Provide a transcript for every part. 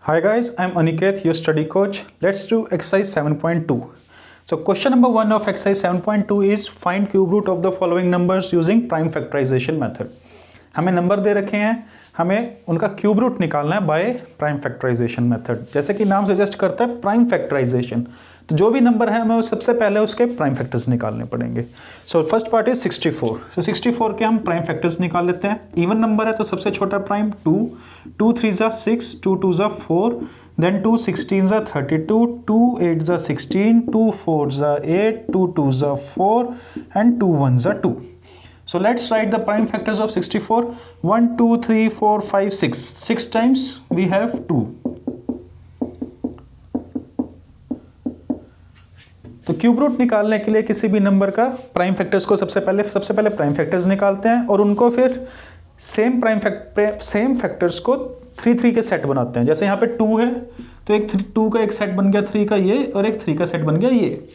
Hi guys, I'm Aniket, your study coach. Let's do exercise 7.2. So question number 1 of exercise 7.2 is find cube root of the following numbers using prime factorization method. हमें number दे रखे हैं, हमें उनका cube root निकालना है by prime factorization method. जैसे कि नाम सजेस्ट करता है प्राइम फैक्टराइजेशन, तो जो भी नंबर है हमें सबसे पहले उसके प्राइम फैक्टर्स निकालने पड़ेंगे। So first part is 64। सो 64 के हम प्राइम फैक्टर्स निकाल लेते हैं। इवन नंबर है तो सबसे छोटा प्राइम 2, 2 3 जा 6, 2 2 जा 4, देन 2 16 जा 32, 2 8 जा 16, 2 4 जा 8, 2 2 जा 4 and 2 1 जा 2. So let's write the prime factors of 64. 1 2 3 4 5 6. 6 times we have 2. तो क्यूब रूट निकालने के लिए किसी भी नंबर का प्राइम फैक्टर्स को सबसे पहले प्राइम फैक्टर्स निकालते हैं और उनको फिर सेम फैक्टर्स को 3 3 के सेट बनाते हैं। जैसे यहाँ पे 2 है तो एक 2 का एक सेट बन गया 3 का ये, और एक 3 का सेट बन गया ये।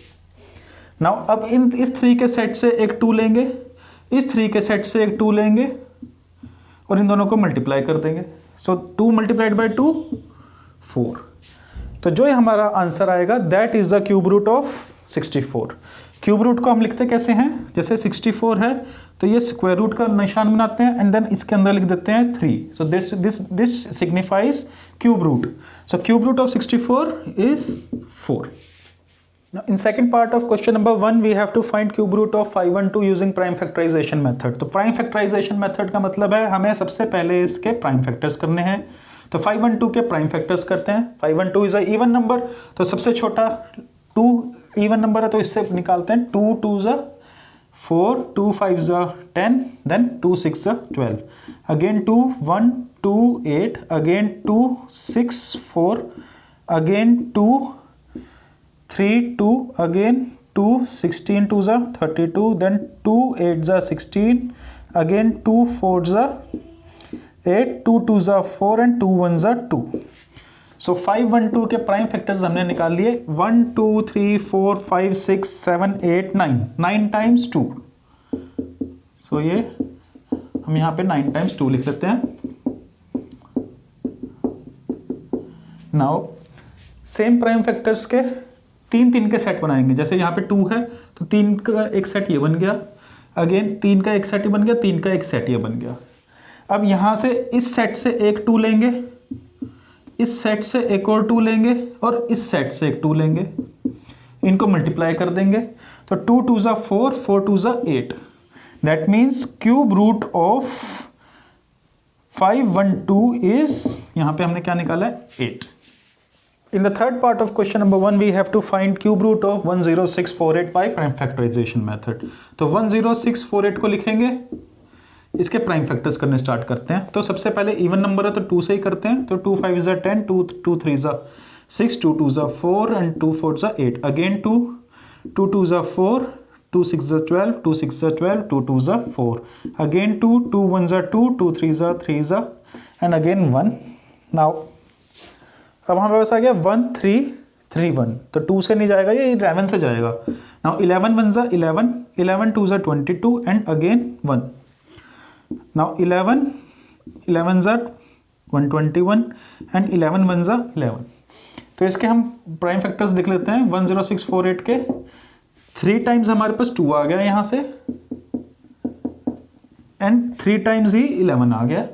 नाउ अब इस 3 के सेट से एक 2 लेंगे, इस 3 के सेट से एक 2 लेंगे और इन दोनों को मल्टीप्लाई कर देंगे। So 2 multiplied by 2 4। तो जो ये हमारा आंसर आएगा that is the cube root of 64। Cube root को हम लिखते कैसे हैं, जैसे 64 है तो ये स्क्वायर रूट का निशान बनाते हैं एंड देन इसके अंदर लिख देते हैं 3। So this signifies cube root. So cube root of 64 is 4. Now, in second part of question number 1, we have to find cube root of 512 using prime factorization method. तो prime factorization method का मतलब है हमें सबसे पहले इसके prime factors करने हैं। तो 512 के prime factors करते हैं। 512 is a even number, तो सबसे छोटा 2 even number है तो इससे निकालते हैं 2 2 जा 4, 2 5 जा 10, then 2 6 जा 12, again 2 1 2 8, again 2 6 4, again 2 3 2, again 2 16 2 जा 32, then 2 8 जा 16, again 2 4 जा 8, 2 2 जा 4 and 2 1 जा 2. So 5 1 2 के प्राइम फैक्टर्स हमने निकाल लिए 1 2 3 4 5 6 7 8 9 9 टाइम्स 2. सो ये हम यहाँ पे 9 टाइम्स 2 लिख लेते हैं। नाउ सेम प्राइम फैक्टर्स के 3 3 के सेट बनाएंगे। जैसे यहाँ पे 2 है तो 3 का एक सेट ये बन गया, अगेन 3 का एक सेट ये बन गया, 3 का एक सेट ये बन गया। अब यहाँ से इस सेट से एक 2 लेंगे, इस सेट से एक और 2 लेंगे और इस सेट से एक 2 लेंगे, इनको मल्टीप्लाई कर देंगे तो 2 2 जा 4, 4 2 जा 8। That means cube root of 512 is, यहाँ पे हमने क्या निकाला है 8. In the third part of question number 1, we have to find cube root of 10648 by prime factorization method. तो 10648 को लिखेंगे, इसके प्राइम फैक्टर्स करने स्टार्ट करते हैं। तो सबसे पहले इवन नंबर है तो 2 से ही करते हैं। तो 2 5 जा 10, 2 3 जा 6, 2 2 जा 4 and 2 4 जा 8, again 2 2 जा 4, 2 6 जा 12, 2 6 जा 12, 2 2 जा 4, again 2 2 1 जा 2, 2 3 जा 3 जा and again 1. Now अब हमारे पास आ गया 1 3 3 1, तो 2 से नहीं जाएगा, ये 11 से जाएगा। नाउ 11 1 जा 11, 11 2 जा 22 एंड अगेन 1। नाउ 11 11 जा 121 एंड 11 1 जा 11। तो इसके हम प्राइम फैक्टर्स लिख लेते हैं। 10648 के 3 टाइम्स हमारे पास 2 आ गया यहाँ से एंड 3 टाइम्स ही 11 आ गया।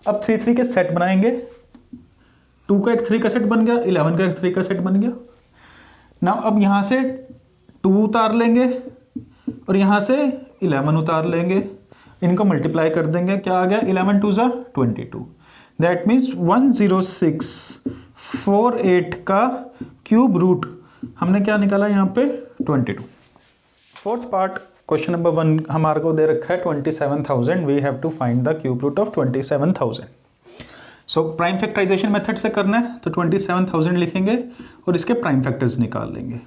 अब 3 3 के सेट बनाएंगे। 2 का एक 3 का सेट बन गया, 11 का एक 3 का सेट बन गया। नाउ अब यहां से 2 उतार लेंगे और यहां से 11 उतार लेंगे, इनको मल्टीप्लाई कर देंगे। क्या आ गया 11 2 जा 22। दैट मीन्स 10648 का क्यूब रूट हमने क्या निकाला यहाँ पे 22. फोर्थ पार्ट क्वेश्चन नंबर 1 हमारे को दे रखा है 27,000। We have to find the cube root of 27,000। So prime factorization method से करना है तो 27,000 लिखेंगे और इसके प्राइम फैक्टर्स निकाल लेंगे।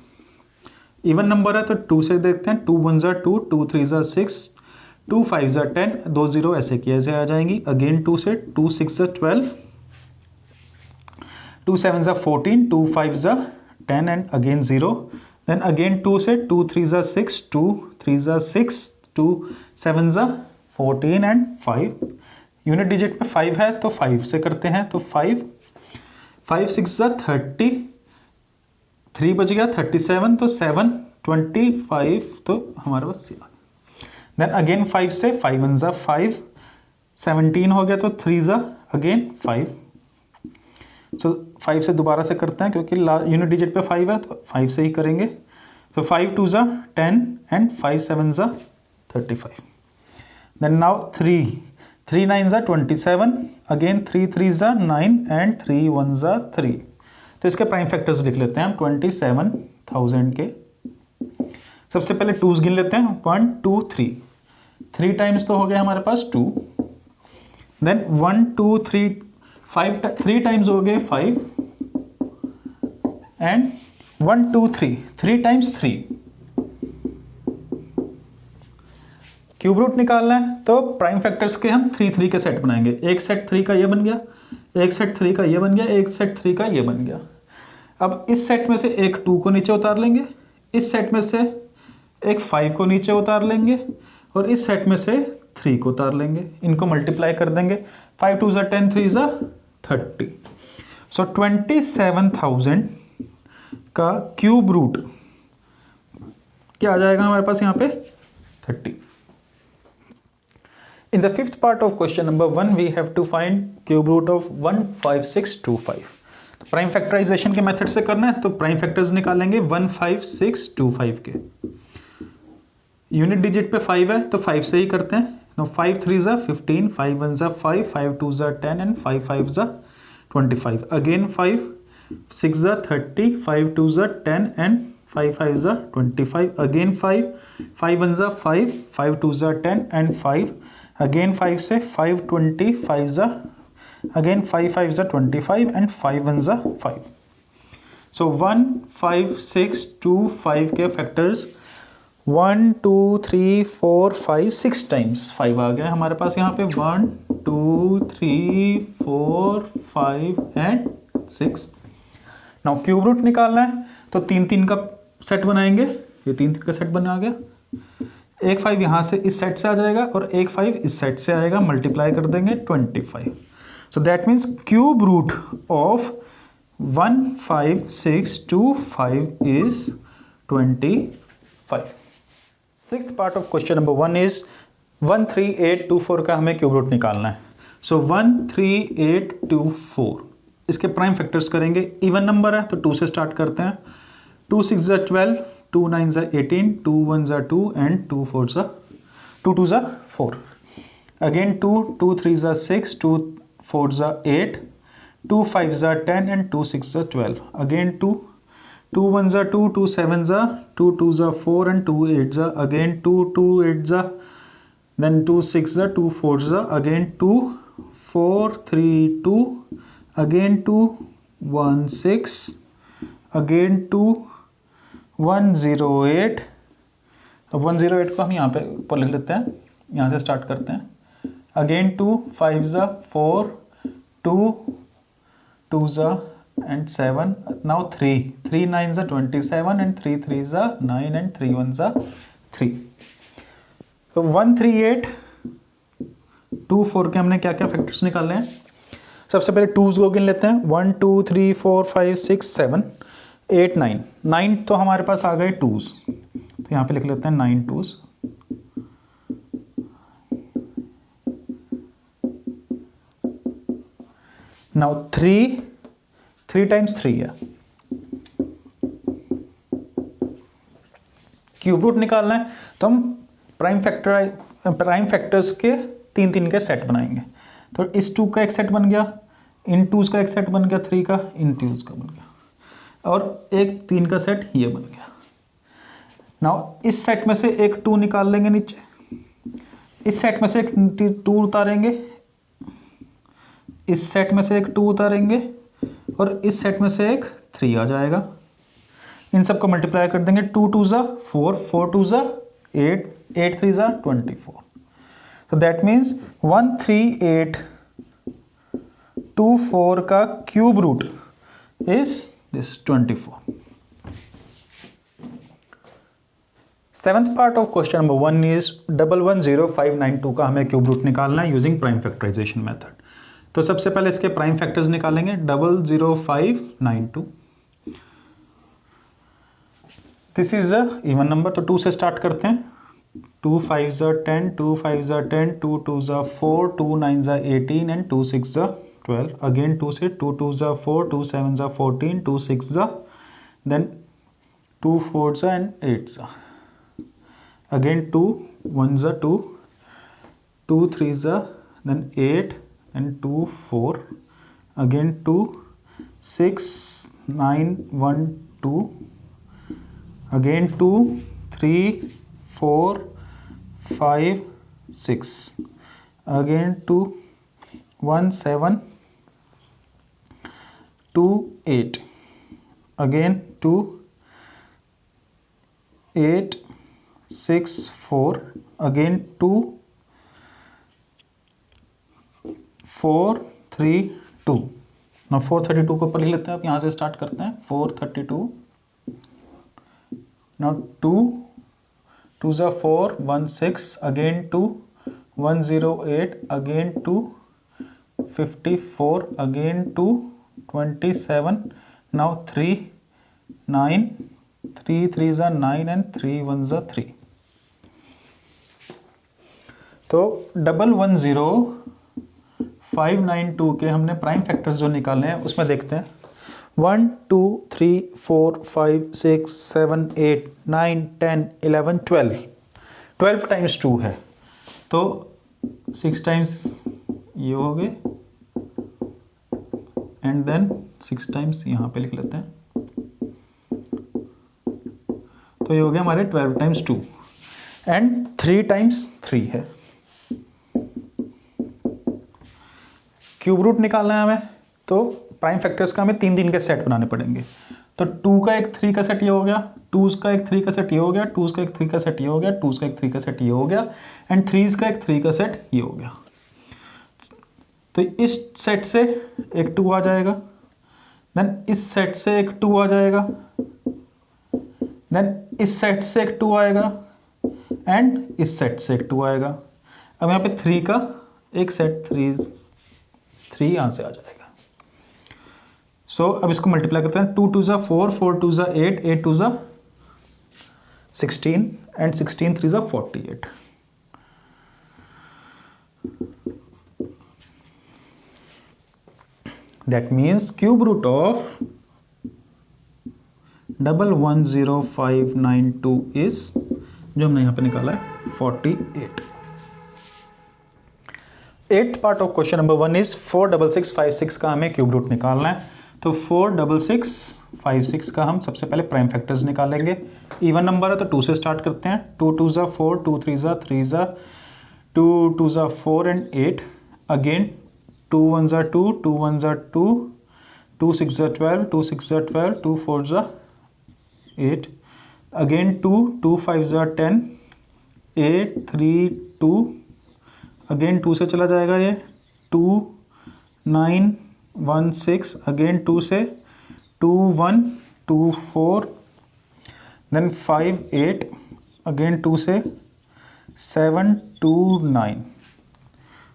इवन नंबर है तो 2 से देखते हैं। 2 1 जा 2, 2 3 जा 6, 2 5 जा 10, 2 0 ऐसे की ऐसे आ जाएंगी। अगेन 2 से 2 6 जा 12, 2 7 जा 14, 2 5 जा 10 एंड अगेन 0। Then again 2 से 2 3 जा 6, 2 3 जा 6, 2 7 जा 14 and 5 यूनिट डिजिट में 5 है तो 5 से करते हैं, तो 5 5 6 30, 3 बच गया 37, तो 7 25, तो हमारे पास देन अगेन 5 से 5 1 5, 17 हो गया, तो 3 अगेन 5, सो 5 से दोबारा से करते हैं क्योंकि यूनिट डिजिट पे 5 है तो 5 से ही करेंगे, तो 5 2 10 and 5 7 35, then now 3 9 27, again 3 3 9 and 3 1 3, तो इसके प्राइम फैक्टर्स लिख लेते हैं हम 27,000 के। सबसे पहले टूज गिन लेते हैं, 1 2 3 टाइम्स तो हो गया हमारे पास 2, देन 1 2 3 5 3 टाइम्स हो गए 5, एंड 1 2 3 टाइम्स 3। क्यूब रूट निकालना है तो प्राइम फैक्टर्स के हम 3 3 के सेट बनाएंगे, एक सेट 3 का ये बन गया, एक सेट 3 का ये बन गया, एक सेट 3 का ये बन गया। अब इस सेट में से एक 2 को नीचे उतार लेंगे, इस सेट में से एक 5 को नीचे उतार लेंगे, और इस सेट में से 3 को उतार लेंगे, इनको मल्टीप्लाई कर देंगे, 5 2 10 3 30, सो 27,000 का क्यूब रूट क्या आ जाएगा हमारे पास यहाँ पे 30। In the fifth part of question number 1, we have to find cube root of 15625. तो प्राइम फैक्टराइजेशन के मेथड से करना है तो प्राइम फैक्टर्स निकालेंगे 15625 के। यूनिट डिजिट पे 5 है तो 5 से ही करते हैं, तो 5 3 15, 5 1 5, 5 2 10 and 5 5 25, again 5 6 30, 5 2 10 and 5 5 25, again 5 5 1 5, 5 2 10 and 5, again 5 से 5 25 अगेन 5 5 25 एंड 5 1 5, सो 15625 के फैक्टर्स 1 2 3 4 5 6 टाइम्स 5 आ गया हमारे पास यहाँ पे, 1 2 3 4 5 एंड 6। नाउ क्यूब रूट निकालना है तो 3 3 का सेट बनाएंगे, ये 3 3 का सेट बना गया, एक 5 यहाँ से इस सेट से आ जाएगा और एक 5 इस सेट से आएगा, मल्टीप्लाई कर देंगे 25, so that means cube root of 15625 is 25। Sixth part of question number 1 is 13824 का हमें क्यूब रूट निकालना है, सो 13824 इसके प्राइम फैक्टर्स करेंगे, इवन नंबर है तो 2 से स्टार्ट करते हैं, 2 6 12, 2 9 18, 2 1 2 and 2 4 2 2 4, again 2 2 3 6, 2 4 8, 2 5 10 and 2 6 12, again 2 2 1 2, 2 7 2 2 4 and 2 8 again 2 2 8 then 2 6 2 4 again 2 4 3 2, again 2 1 6, again 2 108, अब 108 को हम यहाँ पे ऊपर लिख लेते हैं, यहाँ से स्टार्ट करते हैं, again 2 5 4, 2 2 and 7, now 3 3 9 27 and 3 3 9 and 3 1 3, तो 13824 के हमने क्या क्या फैक्टर्स निकाले हैं। सबसे पहले टूज को गिन लेते हैं, 1 2 3 4 5 6 7 8 9, 9 तो हमारे पास आ गए टूज, तो यहाँ पे लिख लेते हैं 9 टूज, नाउ 3 टाइम्स 3 है, क्यूब रूट निकालना है तो हम प्राइम फैक्टर्स के 3 3 के सेट बनाएंगे, तो इस 2 का एक सेट बन गया, इन 2s का एक सेट बन गया, 3 का, इन 2s का बन गया, और एक 3 का सेट ये बन गया। नाउ इस सेट में से एक 2 निकाल लेंगे नीचे, इस सेट में से एक 2 उतारेंगे, इस सेट में से एक 2 उतारेंगे, और इस सेट में से एक 3 आ जाएगा, इन सबको मल्टीप्लाई कर देंगे, 2 2 4, 4 2 8, 8 3 24, तो दैट मीन्स 13824 का cube root is this 24। Seventh part of question number 1 is 110592 का हमें क्यूब रूट निकालना है यूजिंग प्राइम फैक्टराइजेशन मेथड। तो सबसे पहले इसके प्राइम फैक्टर्स निकालेंगे 00592। This is a even number, तो 2 से स्टार्ट करते हैं। 2 5 10, 2 5 10, 2 2 4, 2 9 18 एंड 2 6 12। अगेन 2 से 2 2 4, 2 7 14, 2 6 then 2 4 and 8 again 2 1 2, 2 3 then 8 and 2 4, again 2 6 9 1 2, again 2 3 4 5 6, again 2 1 7 2 8, again 2 8 6 4, again 2 4 3 2। now 432 को ऊपर लिख लेते हैं। अब यहाँ से स्टार्ट करते हैं 432। now 2 2 4 1 6, again 2 108, again 2 54, again 2 27, now 3 9, 3 3 9 and 3 1 3। तो 110592 के हमने प्राइम फैक्टर्स जो निकाले हैं उसमें देखते हैं 1 2 3 4 5 6 7 8 9 10 11 12। 12 टाइम्स 2 है, तो 6 टाइम्स ये हो गए एंड देन 6 टाइम्स यहाँ पे लिख लेते हैं। तो ये हो गया हमारे 12 टाइम्स 2 एंड 3 टाइम्स 3 है। क्यूब रूट निकालना है हमें, तो प्राइम फैक्टर्स का हमें 3 के सेट बनाने पड़ेंगे। तो 2 का एक 3 का सेट ये हो गया, 2 का एक 3 का सेट ये हो गया, 2 का एक 3 का सेट ये हो गया, 2 का एक 3 का सेट ये हो गया एंड 3 का एक 3 का सेट ये हो गया। तो इस सेट से एक 2 आ जाएगा, देन इस सेट से एक 2 आ जाएगा, देन इस सेट से एक 2 आएगा एंड इस सेट से एक 2 आएगा। अब यहाँ पे 3 का एक सेट 3 यहां से आ जाएगा। सो अब इसको मल्टीप्लाई करते हैं। 2 2 4, 4 2 8, 8 2 16 and 16 3 48। That means cube root of 110592 is, जो हमने यहां पे निकाला है, 48। Eighth part of question number 1 is 46656 का हमें क्यूब रूट निकालना है। तो 46656 का हम सबसे पहले प्राइम फैक्टर्स निकालेंगे। इवन नंबर है तो 2 से स्टार्ट करते हैं। 2 2 4, 2 3 3, 2 2 4 एंड 8, अगेन 2 1 2, 2 1 2, 2 6 12, 2 6 12, 2 4 8, अगेन 2 2 5 10, 8 3 2, अगेन 2 से चला जाएगा ये, 2 9 1 6, अगेन 2 से 2 1 2 4, देन 5 8, अगेन 2 से 7 2 9।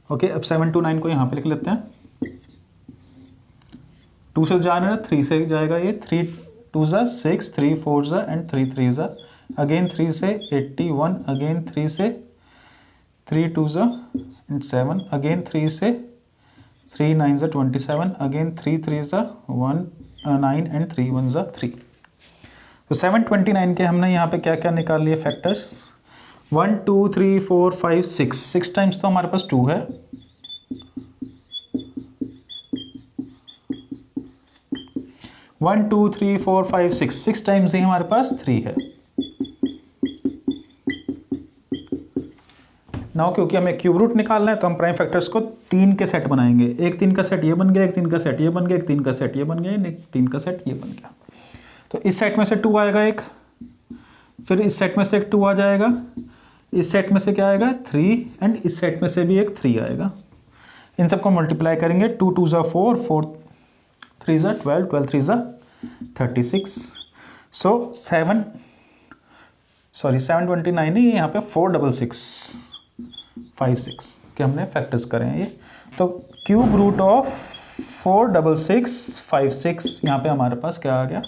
ओके, अब 7 2 9 को यहाँ पे लिख लेते हैं। 2 से जाना है, 3 से जाएगा ये, 3 2 6, 3 4 एंड 3 3, अगेन 3 से 81, अगेन 3 से 3 2 and 7, again 3 से 3 9 27, again 3 3 1 9 and 3 1 3। तो 729 के हमने यहाँ पे क्या क्या निकाल लिए फैक्टर्स। 1 2 3 4 5 6 टाइम्स तो हमारे पास 2 है, 1 2 3 4 5 6 टाइम्स ही हमारे पास 3 है। नाउ क्योंकि हमें क्यूब रूट निकालना है तो हम प्राइम फैक्टर्स को 3 के सेट बनाएंगे। एक 3 का सेट ये बन गया, एक 3 का सेट ये बन गया, एक 3 का सेट ये बन गया, एक 3 का सेट ये बन गया। तो इस सेट में से 2 आएगा एक, फिर इस सेट में से एक 2 आ जाएगा, इस सेट में से क्या आएगा 3 एंड इस सेट में से भी एक 3 आएगा। इन सबको मल्टीप्लाई करेंगे। 2 2 4, 4 3 12, 12 3 36। सो 7 सॉरी 729 नहीं, यहाँ पे 46656 के हमने फैक्टर्स करें ये। तो क्यूब रूट ऑफ 46656, यहाँ पे हमारे पास क्या आ गया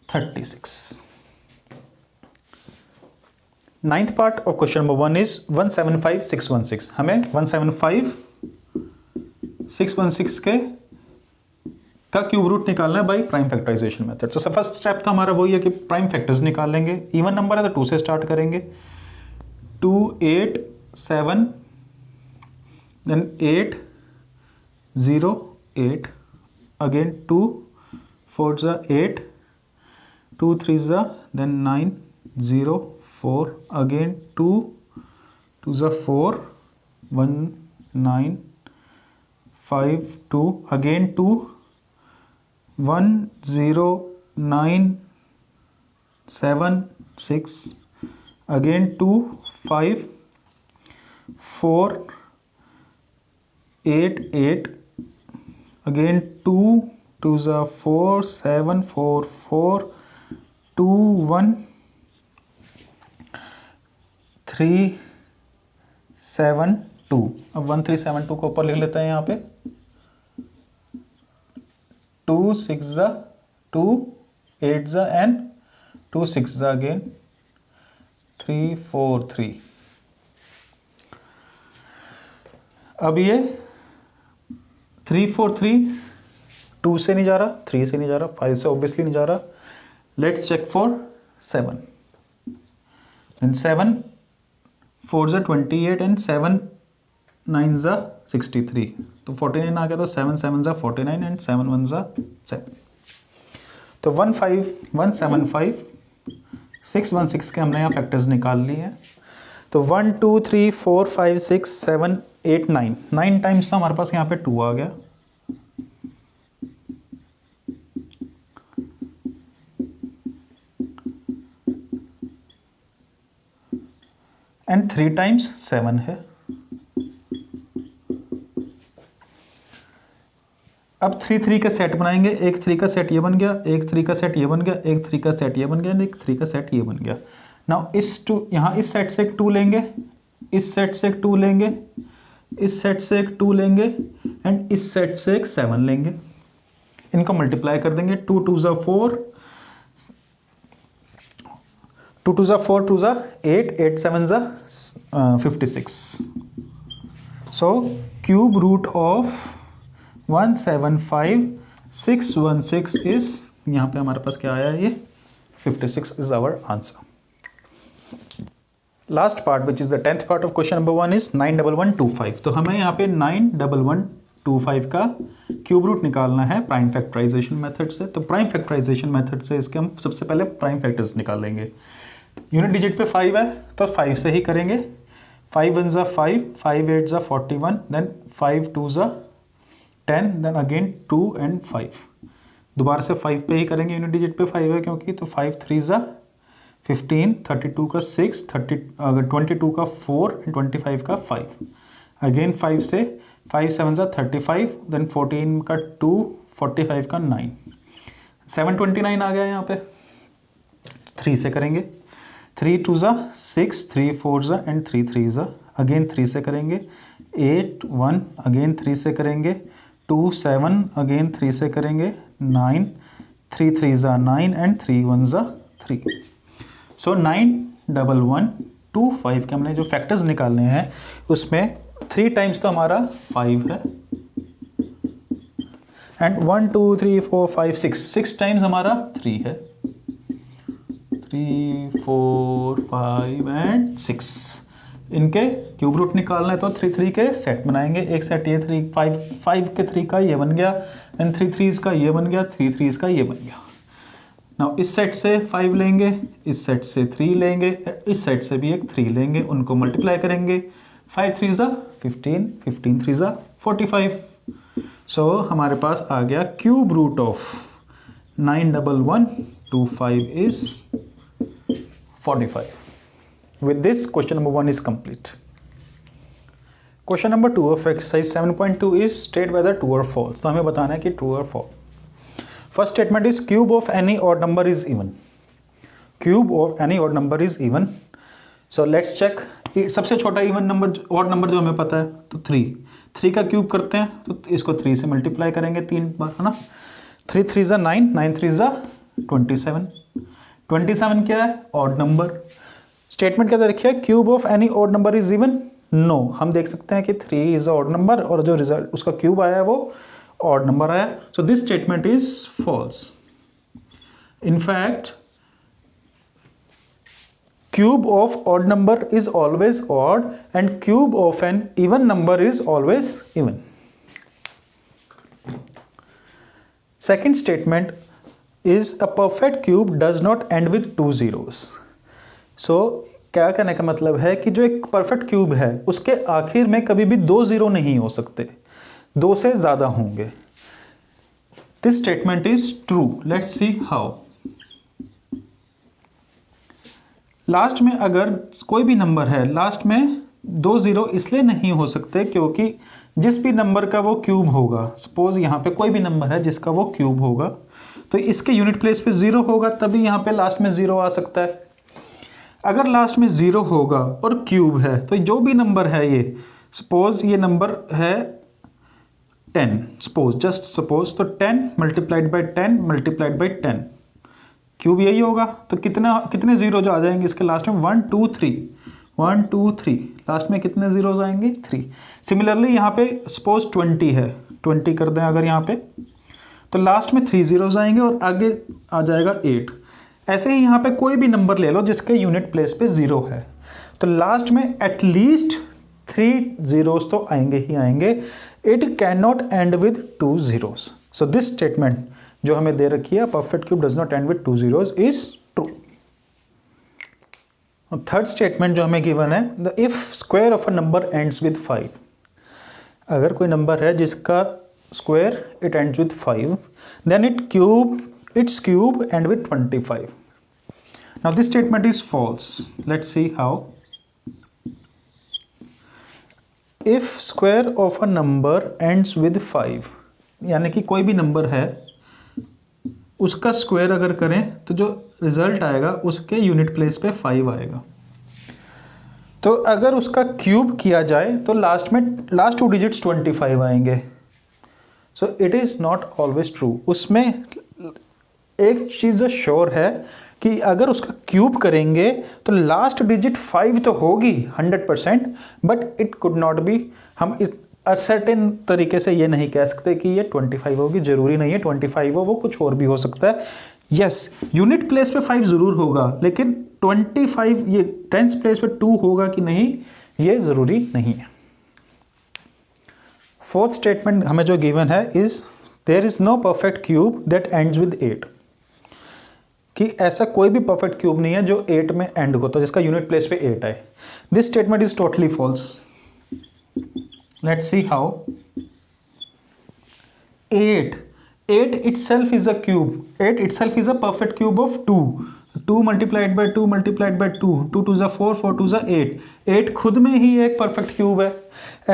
36। Ninth part of question number 1 is 175616। हमें 175616 के का क्यूब रूट निकालना है बाई प्राइम फैक्टराइजेशन मेथड। तो फर्स्ट स्टेप तो हमारा वही है कि प्राइम फैक्टर्स निकाल लेंगे। इवन नंबर है तो 2 से स्टार्ट करेंगे। 2 8 7 देन 8 0 8 अगेन 2 4 जा 8 2 3 जा देन 9 0 4 अगेन 2 2 जा 4 1 9 5 2 अगेन 2 1 0 9 7 6 again 2 5 4 8 8 again 2 2 za 4 7 4 4 2 1 3 7 2। अब 1 3 7 2 को ऊपर लिख लेते हैं यहाँ पे। 2 6 जा 2 8 जा एंड 2 6 जा अगेन 3 4 3। अब ये 3 4 3 2 से नहीं जा रहा, 3 से नहीं जा रहा, 5 से ऑब्वियसली नहीं जा रहा। लेट्स चेक फॉर 7 एंड 7 4 जा 28 एंड 7 9 जा 63। तो 49 आ गया। तो 7 7 जा 49 एंड 7 1 जा 7। तो 15616 के हमने यहाँ फैक्टर्स निकाल लिए हैं। तो 1 2 3 4 5 6 7 8 9 9 टाइम्स तो हमारे पास यहाँ पे 2 आ गया। एंड 3 टाइम्स 7 है। अब 3 3 का सेट बनाएंगे। एक 3 का सेट ये बन गया, एक 3 का सेट ये बन गया, एक 3 का सेट ये बन गया, एक 3 का सेट ये बन गया। नाउ इस 2 यहाँ इस सेट से एक 2 लेंगे, इस सेट से एक 2 लेंगे, इस सेट से एक 2 लेंगे एंड इस सेट से एक 7 लेंगे। इनको मल्टीप्लाई कर देंगे। 2 2 जा 4 2 2 जा 4 2 जा 8 8 7 जा 56। So cube root of 175616 is, यहाँ पे हमारे पास क्या आया है, ये 56 is our answer. Last part which is the 10th part of question number 1 is 91125। तो हमें यहाँ पे 91125 का क्यूब रूट निकालना है प्राइम फैक्टराइजेशन मेथड से। तो प्राइम फैक्टराइजेशन मेथड से इसके हम सबसे पहले प्राइम फैक्टर्स निकालेंगे। यूनिट डिजिट पे 5 है तो 5 से ही करेंगे। 5 1 जा 5 5 8 जा 41 देन 5 2 जा 10 देन अगेन 2 एंड 5। दोबारा से 5 पे ही करेंगे। यूनिट डिजिट पे 5 है क्योंकि। तो 5 3 जा 15 32 का 6 22 का 4 एंड 25 का 5। अगेन 5 से 5 7 जा 35 देन 14 का 2 45 का 9 729 आ गया यहाँ पे। 3 से करेंगे। 3 2 जा 6 3 4 जा एंड 3 3 जा अगेन 3 से करेंगे। 8 1 अगेन 3 से करेंगे। 2 7 अगेन 3 से करेंगे। 9 3 3 जा 9 एंड 3 1 जा 3। सो 91125 के हमने जो फैक्टर्स निकालने हैं उसमें 3 टाइम्स तो हमारा 5 है एंड 1 2 3 4 5 6 टाइम्स हमारा 3 है। 3 4 5 एंड 6 इनके क्यूब रूट निकालना है। तो 3 3 के सेट बनाएंगे। एक सेट ये 3 5 के 3 का ये बन गया एंड 3 3 का ये बन गया, 3 3 का ये बन गया। नाउ इस सेट से 5 लेंगे, इस सेट से 3 लेंगे, इस सेट से भी एक 3 लेंगे, उनको मल्टीप्लाई करेंगे। 5 3 जा 15 15 3 जा 45। सो हमारे पास आ गया cube root of 91125 is 45। With this, question number 1 is complete. Question number 2 of exercise 7.2 is state whether true or false. तो हमें बताना है कि true or false. First statement is cube of any odd number is even. Cube of any odd number is even. So let's check. सबसे छोटा even number odd number जो हमें पता है तो 3 का क्यूब करते हैं तो इसको 3 से मल्टीप्लाई करेंगे 3 बार, है ना। 3 3 ज़ा 9, 9 3 ज़ा 27। 27 क्या है? Odd number. स्टेटमेंट क्या देखिए, cube of any odd number is even. No, हम देख सकते हैं कि 3 इज ऑड नंबर और जो रिजल्ट उसका क्यूब आया है वो ऑड नंबर आया। So this statement is false. In fact cube of odd number is always odd and cube of an even number is always even. Second statement is a perfect cube does not end with 2 zeros. So क्या कहने का मतलब है कि जो एक perfect cube है उसके आखिर में कभी भी 2 जीरो नहीं हो सकते, 2 से ज्यादा होंगे। This statement is true. Let's see how. Last में अगर कोई भी नंबर है, लास्ट में 2 जीरो इसलिए नहीं हो सकते क्योंकि जिस भी नंबर का वो क्यूब होगा, सपोज यहाँ पे कोई भी नंबर है जिसका वो क्यूब होगा तो इसके यूनिट प्लेस पे 0 होगा, तभी यहाँ पे लास्ट में 0 आ सकता है। अगर लास्ट में 0 होगा और क्यूब है तो जो भी नंबर है ये, सपोज ये नंबर है 10, सपोज जस्ट सपोज, तो 10 multiplied by 10 multiplied by 10 cube यही होगा। तो कितने जीरो जो आ जाएंगे इसके लास्ट में? 1 2 3, 1 2 3, लास्ट में कितने जीरोज आएंगे? 3। सिमिलरली यहाँ पे सपोज 20 है, 20 कर दें अगर यहाँ पे, तो लास्ट में 3 जीरोज आएंगे और आगे आ जाएगा 8। ऐसे ही यहाँ पे कोई भी नंबर ले लो जिसके यूनिट प्लेस पे 0 है तो लास्ट में एटलीस्ट 3 जीरोज तो आएंगे ही आएंगे। It can not end with 2 zeros. So this statement जो हमें दे रखी है, perfect cube does not end with 2 zeros is true. Third statement जो हमें गिवन है, the if square of a number ends with 5। अगर कोई नंबर है जिसका square it ends with 5, then it's cube end with 25। Now this statement is false. Let's see how. If square of a number ends with 5, यानी कि कोई भी number है उसका स्क्वायर अगर करें तो जो रिजल्ट आएगा उसके यूनिट प्लेस पे 5 आएगा। तो अगर उसका क्यूब किया जाए तो लास्ट 2 डिजिट्स 25 आएंगे। So it is not always true. उसमें एक चीज श्योर है कि अगर उसका क्यूब करेंगे तो लास्ट डिजिट 5 तो होगी 100%, but it could not be, हम सर्टेन तरीके से ये नहीं कह सकते कि ये 25 होगी, जरूरी नहीं है 25 हो, वो कुछ और भी हो सकता है। यस, यूनिट प्लेस पे 5 जरूर होगा, लेकिन 25 ये टेंस प्लेस पे 2 होगा कि नहीं ये जरूरी नहीं है। फोर्थ स्टेटमेंट हमें जो गिवन है is there is no perfect cube that ends with 8। कि ऐसा कोई भी परफेक्ट क्यूब नहीं है जो 8 में एंड होता है, जिसका यूनिट प्लेस पे 8 आए। This statement is totally false. Let's see how. 8 itself is a cube. 8 itself is a perfect cube of 2. 2 multiplied by 2 multiplied by 2, 2 2 is 4, 4 2 is 8. 8 खुद में ही एक perfect cube है।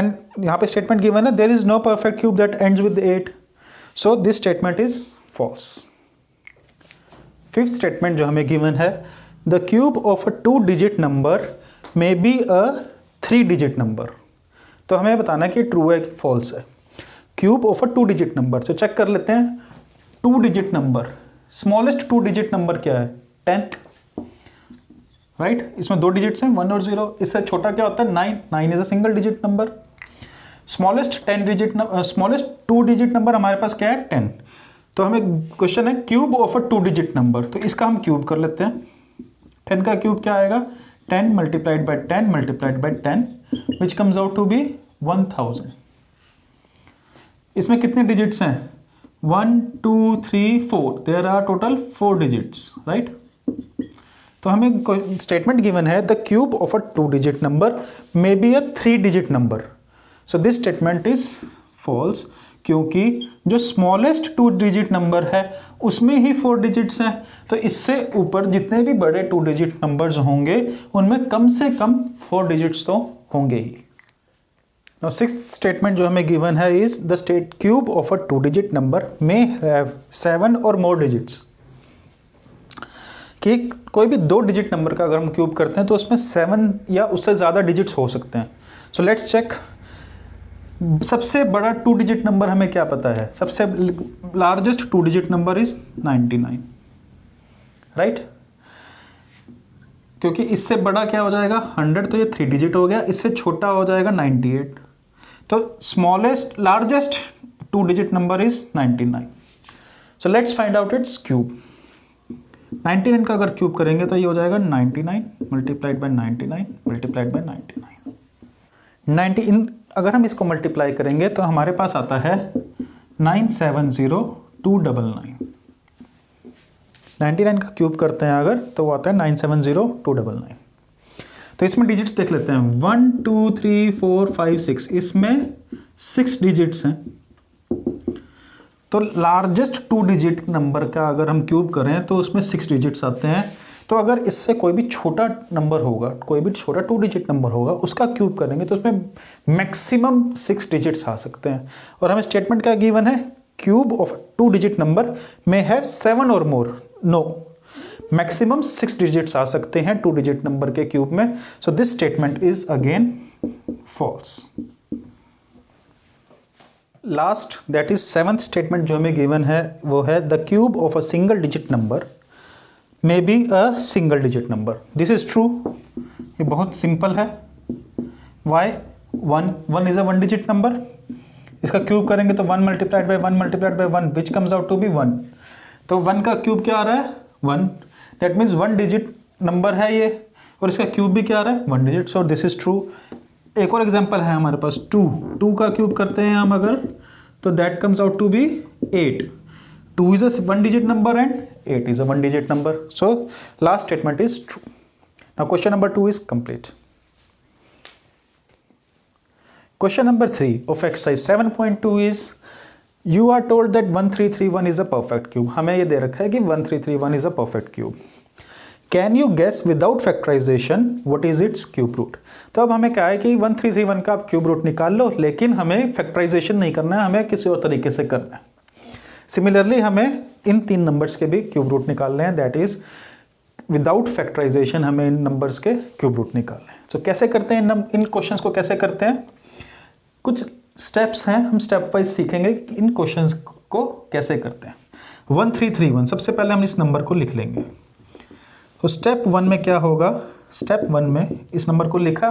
And यहाँ पे statement given है, there is no perfect cube that ends with 8. So this statement is false. Fifth statement जो हमें given है, the cube of a 2-digit number may be a 3-digit number. तो हमें बताना कि ट्रू है कि फॉल्स है। Cube of a 2 digit number, तो चेक कर लेते हैं। 2 digit number, smallest 2 digit number क्या है? 10th, right. इसमें 2 डिजिट्स हैं 1 और 0। इससे छोटा क्या होता है? 9। 9 is a single digit number. Smallest 2 digit number हमारे पास क्या है? 10। तो हमें क्वेश्चन है cube of a 2 digit number, तो इसका हम क्यूब कर लेते हैं। 10 का क्यूब क्या आएगा? 10 multiplied by 10 multiplied by 10 which comes out to be 1000। इसमें कितने डिजिट्स हैं? 1 2 3 4, there are total 4 digits, right. तो हमें स्टेटमेंट गिवन है the cube of a 2 digit number may be a 3 digit number. So this statement is false, क्योंकि जो smallest 2 digit number है उसमें ही 4 डिजिट्स हैं, तो इससे ऊपर जितने भी बड़े 2 डिजिट नंबर्स होंगे उनमें कम से कम 4 डिजिट्स तो होंगे ही। Now sixth statement जो हमें given है is the state cube of a 2 digit number may have 7 or more digits। कि कोई भी 2 डिजिट नंबर का अगर हम क्यूब करते हैं तो उसमें 7 या उससे ज़्यादा डिजिट्स हो सकते हैं। So let's check. सबसे बड़ा 2 डिजिट नंबर हमें क्या पता है? सबसे largest 2 digit number is 99, right? क्योंकि इससे बड़ा क्या हो जाएगा 100, तो ये 3 डिजिट हो गया। इससे छोटा हो जाएगा 98। तो smallest largest 2 digit number is 99। So let's find out it's cube. 99 का अगर क्यूब करेंगे तो ये हो जाएगा 99 मल्टीप्लाइड बाय 99 मल्टीप्लाइड बाय 99। 90 अगर हम इसको मल्टीप्लाई करेंगे तो हमारे पास आता है 970299। 99 का क्यूब करते हैं अगर तो वो आता है 970299। तो इसमें डिजिट्स देख लेते हैं 1 2 3 4 5 6, इसमें 6 डिजिट्स हैं। तो लार्जेस्ट 2 डिजिट नंबर का अगर हम क्यूब करें तो उसमें 6 डिजिट्स आते हैं। तो अगर इससे कोई भी छोटा नंबर होगा, कोई भी छोटा 2 डिजिट नंबर होगा, उसका क्यूब करेंगे तो उसमें मैक्सिमम 6 डिजिट्स आ सकते हैं। और हमें स्टेटमेंट क्या गिवन है? क्यूब ऑफ 2 डिजिट नंबर में हैव 7 और मोर। नो, मैक्सिमम 6 डिजिट्स आ सकते हैं 2 डिजिट नंबर के क्यूब में। So this statement is again false. Last that is 7th statement जो हमें गिवन है वो है the cube of a single digit number may be a single digit number. This is true. ये बहुत simple है। Why? 1 is a 1 digit number. इसका cube करेंगे तो 1 multiplied by 1 multiplied by 1 which comes out to be 1। तो 1 का cube क्या आ रहा है? 1। दैट मीन्स 1 डिजिट नंबर है ये, और इसका क्यूब भी क्या आ रहा है? 1 digit. So this is true. एक और एग्जांपल है हमारे पास 2 का क्यूब करते हैं हम अगर, तो that comes out to be 8। 2 is a 1 digit number and 8 is a 1 digit number. So last statement is true. Now question number 2 is complete. Question number 3 of exercise 7.2 is you are told that 1331 is a perfect cube. हमें ये दे रखा है कि 1331 is a perfect cube. Can you guess without factorization what is its cube root? तो अब हमें क्या है कि 1331 का आप क्यूब रूट निकाल लो, लेकिन हमें फैक्टराइजेशन नहीं करना है, हमें किसी और तरीके से करना है। सिमिलरली हमें इन 3 नंबर्स के भी क्यूब रूट निकालने हैं, दैट इज विदाउट फैक्टराइजेशन हमें इन नंबर्स के क्यूब रूट निकालने हैं। तो कैसे करते हैं इन क्वेश्चंस को कैसे करते हैं? कुछ स्टेप्स हैं, हम स्टेप वाइज सीखेंगे कि इन क्वेश्चंस को कैसे करते हैं। 1331 सबसे पहले हम इस नंबर को लिख लेंगे। तो स्टेप 1 में क्या होगा? स्टेप 1 में इस नंबर को लिखा।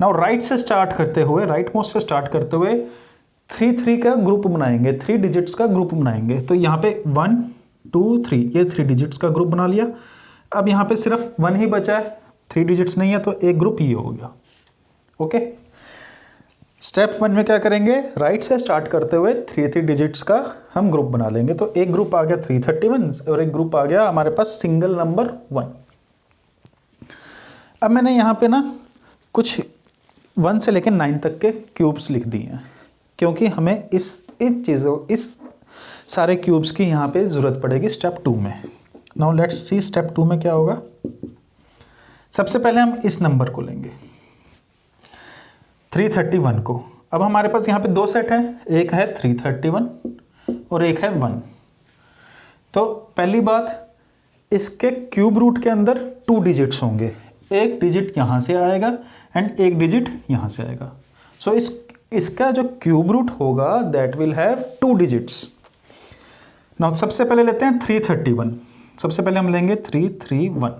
नाउ राइट से स्टार्ट करते हुए, राइट मोस्ट से स्टार्ट करते हुए 3 का ग्रुप बनाएंगे, 3 डिजिट्स का ग्रुप बनाएंगे। तो यहाँ पे 1 2 3 ये 3 डिजिट्स का ग्रुप बना लिया। अब यहाँ पे सिर्फ 1 ही बचा है, 3 डिजिट्स नहीं है, तो एक ग्रुप ये हो गया। ओके, स्टेप 1 में क्या करेंगे? राइट से स्टार्ट करते हुए 3 डिजिट्स का हम ग्रुप बना लेंगे। तो एक ग्रुप आ गया 331 और एक ग्रुप आ गया हमारे पास सिंगल नंबर 1। अब मैंने यहाँ पे ना कुछ 1 से लेकर 9 तक के क्यूब्स लिख दिए हैं, क्योंकि हमें इस सारे क्यूब्स की यहाँ पे जरूरत पड़ेगी स्टेप 2 में। नाउ लेट्स सी स्टेप 2 में क्या होगा। सबसे पहले हम इस नंबर को लेंगे 331 को। अब हमारे पास यहाँ पे 2 सेट है, एक है 331 और एक है 1। तो पहली बात, इसके क्यूब रूट के अंदर 2 डिजिट्स होंगे, एक डिजिट यहाँ से आएगा एंड एक डिजिट यहाँ से आएगा। सो इसका जो क्यूब रूट होगा that will have 2 digits. Now सबसे पहले लेते हैं 331। सबसे पहले हम लेंगे 331।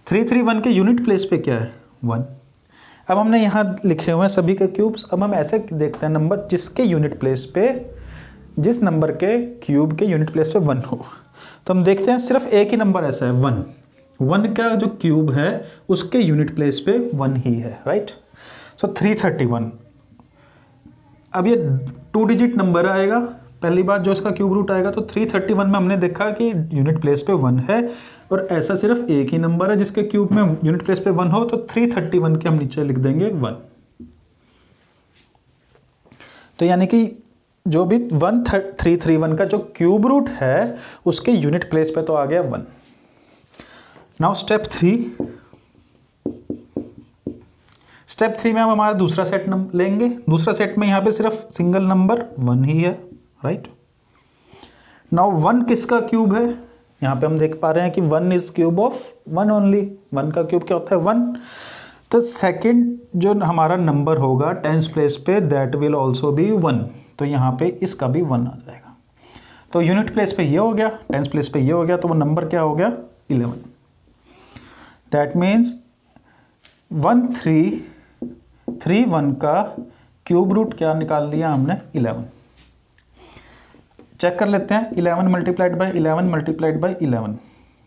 331 के यूनिट प्लेस पे क्या है? 1। अब हमने यहाँ लिखे हुए हैं सभी के क्यूब्स। अब हम ऐसे देखते हैं नंबर जिसके यूनिट प्लेस पे, जिस नंबर के क्यूब के यूनिट प्लेस पे 1 हो। तो हम देखते हैं सिर्फ एक ही नंबर ऐसा है 1। 1 का जो क्यूब है उसके यूनिट प्लेस पे 1 ही है, राइट? सो 331। अब ये 2 डिजिट नंबर आएगा, पहली बार जो इसका क्यूब रूट आएगा। तो 331 में हमने देखा कि यूनिट प्लेस पे 1 है और ऐसा सिर्फ एक ही नंबर है जिसके क्यूब में यूनिट प्लेस पे 1 हो। तो 331 के हम नीचे लिख देंगे 1। तो यानी कि जो भी 1331 का जो क्यूब रूट है उसके यूनिट प्लेस पे तो आ गया 1। Now step 3। स्टेप 3 में हम हमारा दूसरा सेट लेंगे। दूसरा सेट में यहाँ पे सिर्फ सिंगल नंबर 1 ही है, राइट? नाउ 1 किसका क्यूब है? यहाँ पे हम देख पा रहे हैं कि 1 इज क्यूब ऑफ 1 ओनली, 1 का क्यूब क्या होता है 1। तो सेकंड जो हमारा नंबर होगा टेंस प्लेस पे दैट विल ऑल्सो बी 1, तो यहाँ पे इसका भी 1 आ जाएगा। तो यूनिट प्लेस पे ये हो गया, टेंस प्लेस पे ये हो गया, तो वो नंबर क्या हो गया 11। दैट मीन्स 1331 का क्यूब रूट क्या निकाल लिया हमने 11। चेक कर लेते हैं 11 मल्टीप्लाइड बाई 11 मल्टीप्लाइड बाई 11,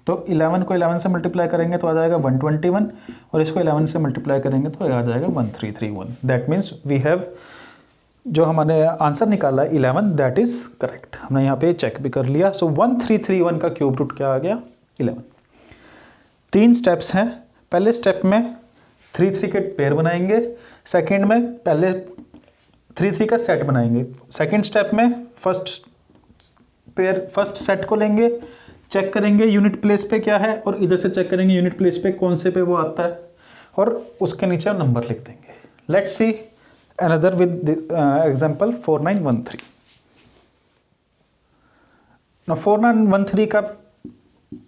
तो 11 को 11 से मल्टीप्लाई करेंगे तो आ जाएगा 121 और इसको 11 से मल्टीप्लाई करेंगे तो आ जाएगा 1331। दैट मीन्स वी हैव जो हमने आंसर निकाला 11 दैट इज करेक्ट। हमने यहाँ पे चेक भी कर लिया। सो 1331 का क्यूब रूट क्या आ गया 11। 3 स्टेप्स हैं। पहले स्टेप में 3 3 के पेयर बनाएंगे, सेकेंड में पहले 3 3 का सेट बनाएंगे। सेकेंड स्टेप में फर्स्ट सेट को लेंगे, चेक करेंगे यूनिट प्लेस पे क्या है और इधर से चेक करेंगे यूनिट प्लेस पे कौन से पे वो आता है और उसके नीचे नंबर लिख देंगे। Let's see another with example 4913। ना 4913 का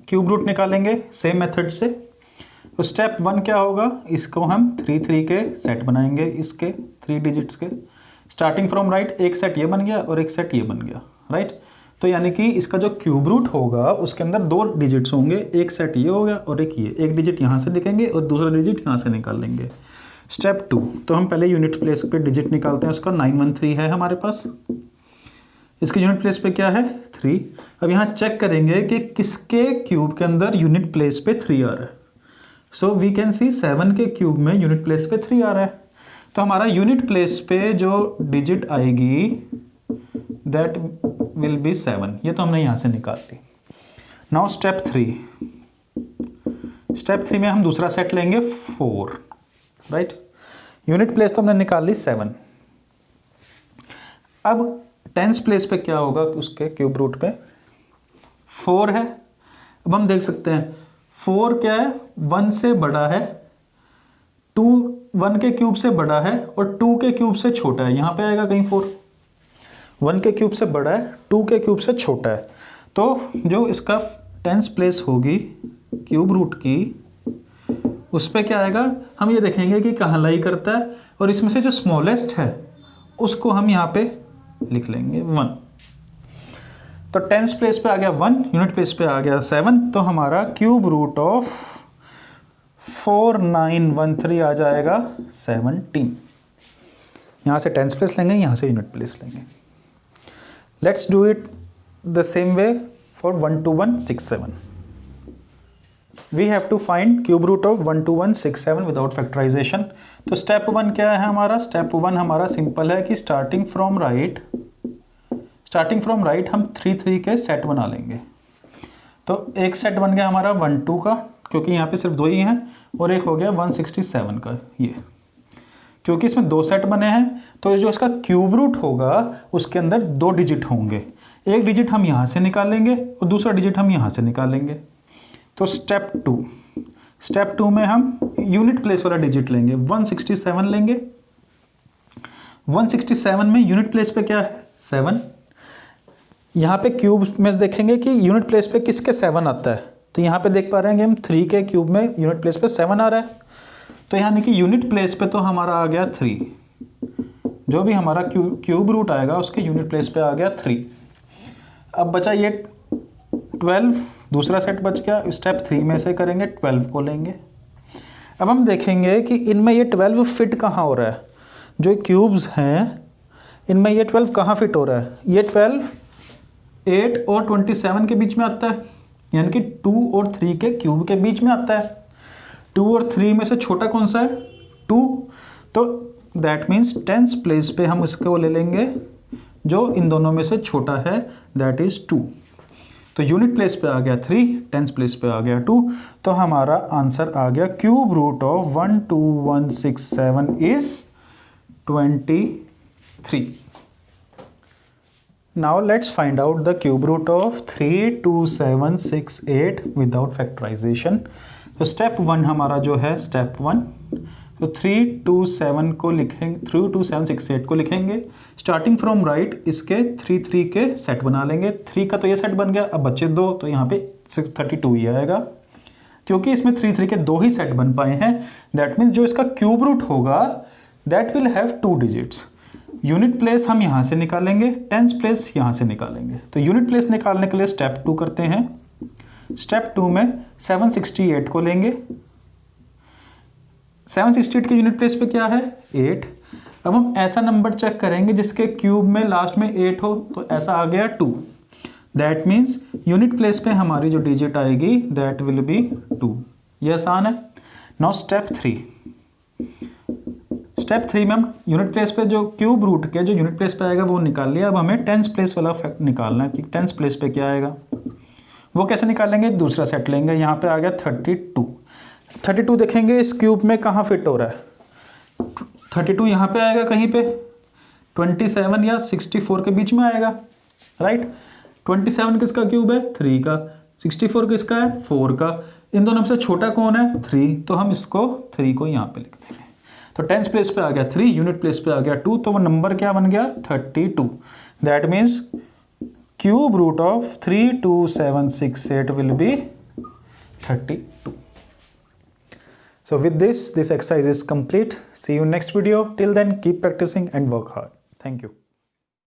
क्यूब रूट निकालेंगे सेम मेथड से। तो स्टेप 1 क्या होगा, इसको हम 3 3 के सेट बनाएंगे, इसके 3 डिजिट्स के। स्टार्टिंग फ्रॉम राइट, एक सेट ये बन गया और एक सेट ये बन गया, राइट। तो यानी कि इसका जो क्यूब रूट होगा उसके अंदर 2 डिजिट्स होंगे, एक सेट ये हो गया और एक ये, एक डिजिट यहाँ से लिखेंगे और दूसरा डिजिट यहाँ से निकाल लेंगे। स्टेप 2, तो हम पहले यूनिट प्लेस पे डिजिट निकालते हैं, उसका 913 है हमारे पास, इसके यूनिट प्लेस पे क्या है 3। अब यहाँ चेक करेंगे कि किसके क्यूब के अंदर यूनिट प्लेस पे 3 आ रहा है। सो वी कैन सी 7 के क्यूब में यूनिट प्लेस पे 3 आ रहा है, तो हमारा यूनिट प्लेस पे जो डिजिट आएगी दैट विल बी 7। ये तो हमने यहाँ से निकाल ली। नाउ स्टेप 3, स्टेप 3 में हम दूसरा सेट लेंगे 4, राइट। यूनिट प्लेस तो हमने निकाल ली 7। अब टेंस प्लेस पे क्या होगा, उसके क्यूब रूट पे 4 है। अब हम देख सकते हैं 4 क्या है 1 से बड़ा है, 2 1 के क्यूब से बड़ा है और 2 के क्यूब से छोटा है। यहाँ पे आएगा कहीं 4, 1 के क्यूब से बड़ा है, 2 के क्यूब से छोटा है। तो जो इसका टेंस प्लेस होगी क्यूब रूट की, उस पर क्या आएगा, हम ये देखेंगे कि कहाँ लाई करता है और इसमें से जो स्मॉलेस्ट है उसको हम यहाँ पे लिख लेंगे 1। तो टेंस प्लेस पे आ गया 1, यूनिट प्लेस पे आ गया 7, तो हमारा क्यूब रूट ऑफ 4913 आ जाएगा 17। यहाँ से टेंस प्लेस लेंगे, यहाँ से यूनिट प्लेस लेंगे। Let's do it the same way for 12167। We have to find cube root of 12167 without factorization. तो स्टेप 1 क्या है हमारा, स्टेप 1 हमारा सिंपल है कि स्टार्टिंग फ्रॉम राइट हम 3 3 के सेट बना लेंगे। तो एक सेट बन गया हमारा 1 2 का, क्योंकि यहाँ पे सिर्फ 2 ही हैं, और एक हो गया 167 का। ये क्योंकि इसमें 2 सेट बने हैं तो जो इसका क्यूब रूट होगा उसके अंदर 2 डिजिट होंगे, एक डिजिट हम यहाँ से निकालेंगे और दूसरा डिजिट हम यहाँ से निकालेंगे। तो स्टेप 2 में हम यूनिट प्लेस वाला डिजिट लेंगे, 167 लेंगे। 167 में यूनिट प्लेस पे क्या है 7। यहाँ पे क्यूब में देखेंगे कि यूनिट प्लेस पे किसके 7 आता है, तो यहाँ पे देख पा रहे हैं कि हम 3 के क्यूब में यूनिट प्लेस पे 7 आ रहा है। तो यानी कि यूनिट प्लेस पे तो हमारा आ गया 3, जो भी हमारा क्यूब रूट आएगा उसके यूनिट प्लेस पे आ गया 3। अब बचा ये 12, दूसरा सेट बच गया। स्टेप 3 में से करेंगे 12 को लेंगे। अब हम देखेंगे कि इनमें ये 12 फिट कहाँ हो रहा है, जो क्यूब्स हैं इनमें ये 12 कहाँ फिट हो रहा है। ये 12 8 और 27 के बीच में आता है, यानी कि 2 और 3 के क्यूब के बीच में आता है। 2 और 3 में से छोटा कौन सा है 2, तो दैट मीन्स टेंस प्लेस पे हम इसको ले लेंगे जो इन दोनों में से छोटा है, दैट इज 2। तो यूनिट प्लेस पे आ गया 3, टेंस प्लेस पे आ गया 2, तो हमारा आंसर आ गया cube root of 12167 is 23। Now let's find out the cube root of 32768 without factorization. तो स्टेप 1 हमारा जो है स्टेप 1, तो 327 को लिखेंगे, 32768 को लिखेंगे। स्टार्टिंग फ्रॉम राइट इसके 3 के सेट बना लेंगे। 3 का तो ये सेट बन गया, अब बचे 2, तो यहाँ पे 632 ही आएगा, क्योंकि इसमें 3 के 2 ही सेट बन पाए हैं। दैट मीन्स जो इसका क्यूब रूट होगा that will have 2 digits. Unit place हम यहाँ से निकालेंगे, टेंस प्लेस यहाँ से निकालेंगे। तो यूनिट प्लेस निकालने के लिए स्टेप 2 करते हैं। स्टेप 2 में 768 को लेंगे। 768 के यूनिट प्लेस पे क्या है 8। अब हम ऐसा नंबर चेक करेंगे जिसके क्यूब में लास्ट में 8 हो, तो ऐसा आ गया 2। दैट मीन्स यूनिट प्लेस पे हमारी जो डिजिट आएगी दैट विल बी 2। ये आसान है। Now step 3। स्टेप 3 में हम यूनिट प्लेस पे जो क्यूब रूट के जो यूनिट प्लेस पे आएगा वो निकाल लिया। अब हमें टेंस प्लेस वाला फैक्ट निकालना है कि टेंस प्लेस पे क्या आएगा। वो कैसे निकालेंगे, दूसरा सेट लेंगे। यहाँ पे आ गया 32 देखेंगे इस क्यूब में कहाँ फिट हो रहा है। 32 यहाँ पे आएगा कहीं पे, 27 या 64 के बीच में आएगा, राइट। 27 किसका क्यूब है 3 का, 64 किसका है 4 का। इन दोनों में से छोटा कौन है 3, तो हम इसको 3 को यहाँ पे लिख देंगे। तो टेंस प्लेस पे आ गया 3, यूनिट प्लेस पे आ गया 2, तो वो नंबर क्या बन गया 32। That means cube root of 32768 will be 32. So with this exercise is complete. See you next video. Till then, keep practicing and work hard. Thank you.